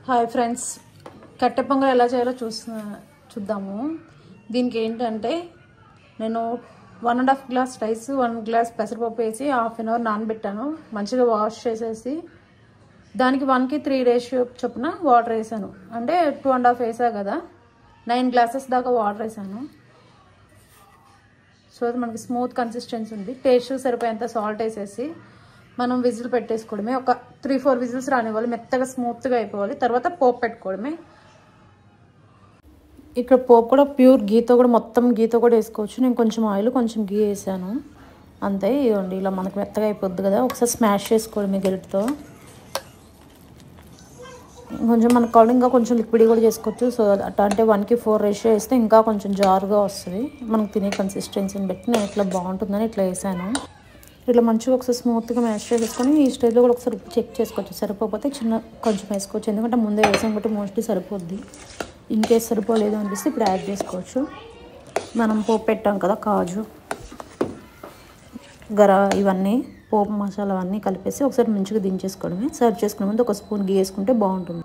Hi friends, కట్టె పొంగల్ ఎలా చేయాలో చూద్దాము. దీనికి ఏంటంటే నేను 1.5 గ్లాస్ రైస్ 1 గ్లాస్ పెసరపప్పు వేసి హాఫ్ అన్ అవర్ నానబెట్టాను. మంచిగా వాష్ చేసేసి దానికి 1:3 రేషియో చొప్పున వాటర్ వేసాను. అంటే 2.5 వేసా కదా, 9 గ్లాసెస్ దాకా వాటర్ వేసాను. సో అది మనకి స్మూత్ కన్సిస్టెన్సీ ఉంది. టేస్ట్ సరిపోయేంత సాల్ట్ వేసేసి మనం విజిల్ పెట్టేసుకోవడమే. ఒక 3-4 విజిల్స్ రానివ్వాలి, మెత్తగా స్మూత్గా అయిపోవాలి. తర్వాత పోపు పెట్టుకోవడమే. ఇక్కడ పోపు కూడా ప్యూర్ గీతో కూడా, మొత్తం గీతో కూడా వేసుకోవచ్చు. నేను కొంచెం ఆయిల్ కొంచెం గీ వేసాను అంతే. ఇవ్వండి, ఇలా మనకు మెత్తగా అయిపోద్ది కదా. ఒకసారి స్మాష్ చేసుకోవడమే గెరిటితో. కొంచెం మనకు కావాలి ఇంకా కొంచెం లిక్విడ్ కూడా చేసుకోవచ్చు. సో అంటే 1:4 రేషియో వేస్తే ఇంకా కొంచెం జారుగా వస్తుంది. మనకు తినే కన్సిస్టెన్సీని బట్టి నేను ఇట్లా బాగుంటుందని ఇట్లా వేసాను. ఇట్లా మంచిగా ఒకసారి స్మూత్గా మ్యాష్ చేసుకొని ఈ స్టేజ్లో కూడా ఒకసారి చెక్ చేసుకోవచ్చు. సరిపోతే కొంచెం వేసుకోవచ్చు, ఎందుకంటే ముందే వేసాం కాబట్టి మోస్ట్లీ సరిపోద్ది. ఇంకేస్ సరిపోలేదు అనిపిస్తే ఇప్పుడు యాడ్ చేసుకోవచ్చు. మనం పోపు పెట్టాం కదా, కాజు ఇవన్నీ పోపు మసాలా అవన్నీ కలిపేసి ఒకసారి మంచిగా దించేసుకోవడమే. సర్వ్ చేసుకునే ముందు ఒక స్పూన్ గీ వేసుకుంటే బాగుంటుంది.